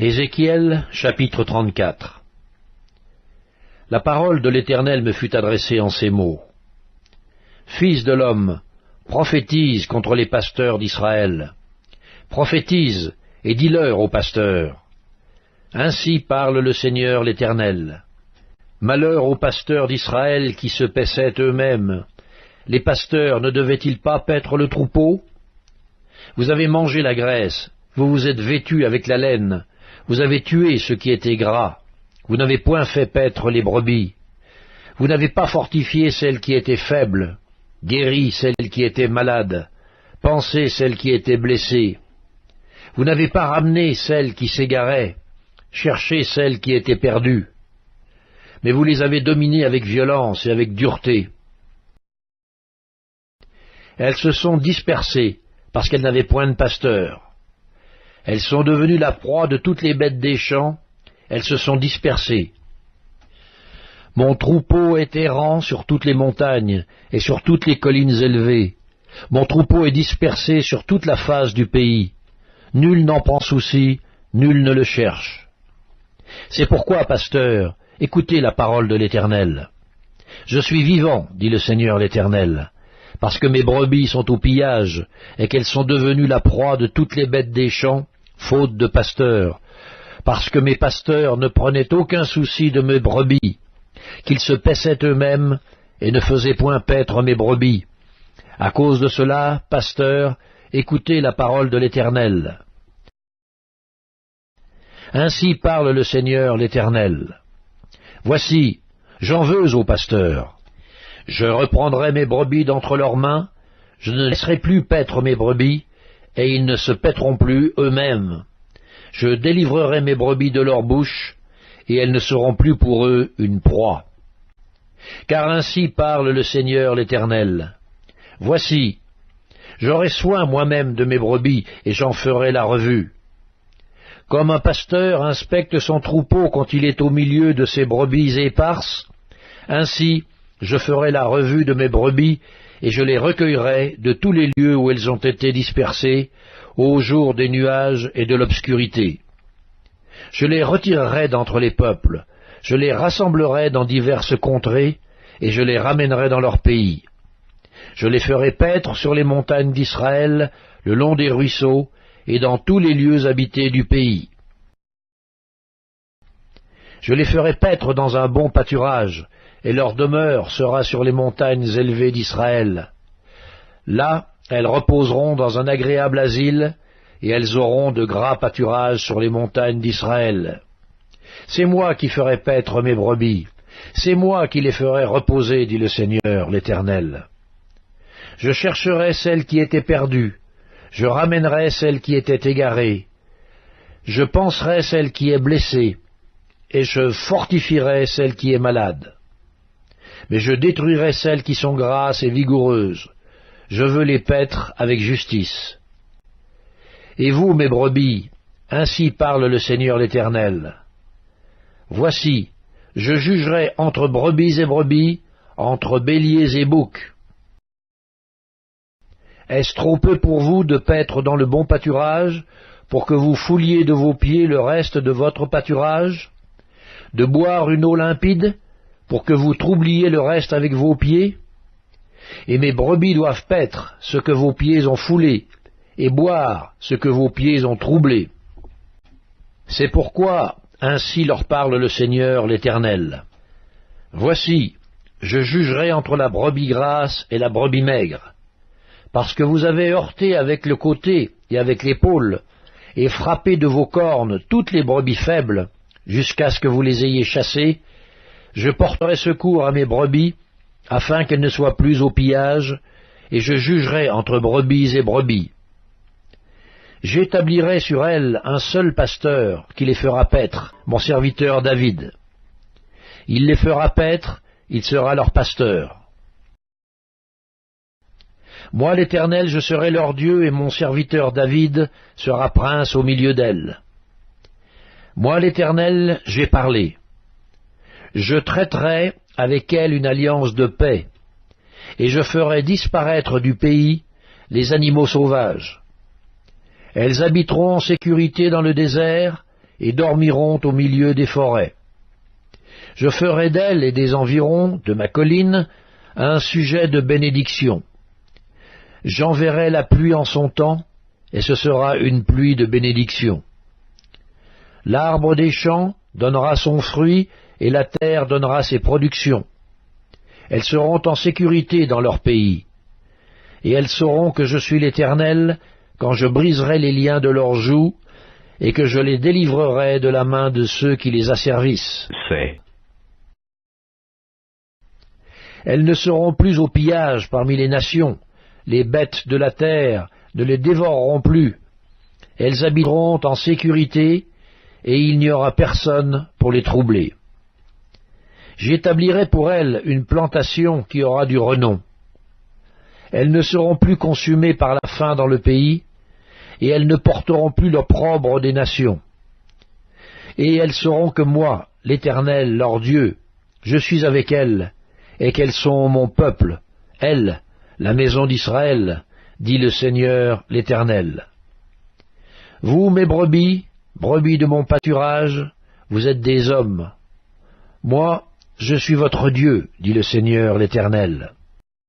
Ézéchiel, chapitre 34. La parole de l'Éternel me fut adressée en ces mots. Fils de l'homme, prophétise contre les pasteurs d'Israël. Prophétise et dis-leur aux pasteurs. Ainsi parle le Seigneur l'Éternel. Malheur aux pasteurs d'Israël qui se paissaient eux-mêmes. Les pasteurs ne devaient-ils pas paître le troupeau? Vous avez mangé la graisse, vous vous êtes vêtus avec la laine, vous avez tué ce qui était gras, vous n'avez point fait paître les brebis, vous n'avez pas fortifié celles qui étaient faibles, guéri celles qui étaient malades, pansé celles qui étaient blessées. Vous n'avez pas ramené celles qui s'égaraient, cherché celles qui étaient perdues, mais vous les avez dominées avec violence et avec dureté. Elles se sont dispersées parce qu'elles n'avaient point de pasteur. Elles sont devenues la proie de toutes les bêtes des champs, elles se sont dispersées. Mon troupeau est errant sur toutes les montagnes et sur toutes les collines élevées. Mon troupeau est dispersé sur toute la face du pays. Nul n'en prend souci, nul ne le cherche. C'est pourquoi, pasteur, écoutez la parole de l'Éternel. Je suis vivant, dit le Seigneur l'Éternel, parce que mes brebis sont au pillage, et qu'elles sont devenues la proie de toutes les bêtes des champs, faute de pasteurs, parce que mes pasteurs ne prenaient aucun souci de mes brebis, qu'ils se paissaient eux-mêmes, et ne faisaient point paître mes brebis. À cause de cela, pasteurs, écoutez la parole de l'Éternel. Ainsi parle le Seigneur l'Éternel. Voici, j'en veux aux pasteurs. Je reprendrai mes brebis d'entre leurs mains, je ne laisserai plus paître mes brebis, et ils ne se paîtront plus eux-mêmes. Je délivrerai mes brebis de leur bouche, et elles ne seront plus pour eux une proie. Car ainsi parle le Seigneur l'Éternel. Voici, j'aurai soin moi-même de mes brebis, et j'en ferai la revue. Comme un pasteur inspecte son troupeau quand il est au milieu de ses brebis éparses, ainsi je ferai la revue de mes brebis, et je les recueillerai de tous les lieux où elles ont été dispersées, au jour des nuages et de l'obscurité. Je les retirerai d'entre les peuples, je les rassemblerai dans diverses contrées, et je les ramènerai dans leur pays. Je les ferai paître sur les montagnes d'Israël, le long des ruisseaux, et dans tous les lieux habités du pays. Je les ferai paître dans un bon pâturage, et leur demeure sera sur les montagnes élevées d'Israël. Là, elles reposeront dans un agréable asile, et elles auront de gras pâturages sur les montagnes d'Israël. C'est moi qui ferai paître mes brebis, c'est moi qui les ferai reposer, dit le Seigneur l'Éternel. Je chercherai celles qui étaient perdues, je ramènerai celle qui était égarée, je panserai celle qui est blessée, et je fortifierai celle qui est malade. Mais je détruirai celles qui sont grasses et vigoureuses, je veux les paître avec justice. Et vous, mes brebis, ainsi parle le Seigneur l'Éternel. Voici, je jugerai entre brebis et brebis, entre béliers et boucs. Est-ce trop peu pour vous de paître dans le bon pâturage, pour que vous fouliez de vos pieds le reste de votre pâturage? De boire une eau limpide, pour que vous troubliez le reste avec vos pieds? Et mes brebis doivent paître ce que vos pieds ont foulé, et boire ce que vos pieds ont troublé. C'est pourquoi, ainsi leur parle le Seigneur l'Éternel. Voici, je jugerai entre la brebis grasse et la brebis maigre, parce que vous avez heurté avec le côté et avec l'épaule, et frappé de vos cornes toutes les brebis faibles, jusqu'à ce que vous les ayez chassées. Je porterai secours à mes brebis, afin qu'elles ne soient plus au pillage, et je jugerai entre brebis et brebis. J'établirai sur elles un seul pasteur qui les fera paître, mon serviteur David. Il les fera paître, il sera leur pasteur. Moi l'Éternel, je serai leur Dieu, et mon serviteur David sera prince au milieu d'elles. Moi l'Éternel, j'ai parlé. Je traiterai avec elles une alliance de paix, et je ferai disparaître du pays les animaux sauvages. Elles habiteront en sécurité dans le désert, et dormiront au milieu des forêts. Je ferai d'elles et des environs de ma colline un sujet de bénédiction. J'enverrai la pluie en son temps, et ce sera une pluie de bénédiction. L'arbre des champs donnera son fruit, et la terre donnera ses productions. Elles seront en sécurité dans leur pays, et elles sauront que je suis l'Éternel quand je briserai les liens de leurs joues, et que je les délivrerai de la main de ceux qui les asservissent. Elles ne seront plus au pillage parmi les nations, les bêtes de la terre ne les dévoreront plus. Elles habiteront en sécurité, et il n'y aura personne pour les troubler. J'établirai pour elles une plantation qui aura du renom. Elles ne seront plus consumées par la faim dans le pays, et elles ne porteront plus l'opprobre des nations. Et elles sauront que moi, l'Éternel, leur Dieu, je suis avec elles, et qu'elles sont mon peuple, elles, la maison d'Israël, dit le Seigneur l'Éternel. Vous, mes brebis, brebis de mon pâturage, vous êtes des hommes. Moi, je suis votre Dieu, dit le Seigneur l'Éternel.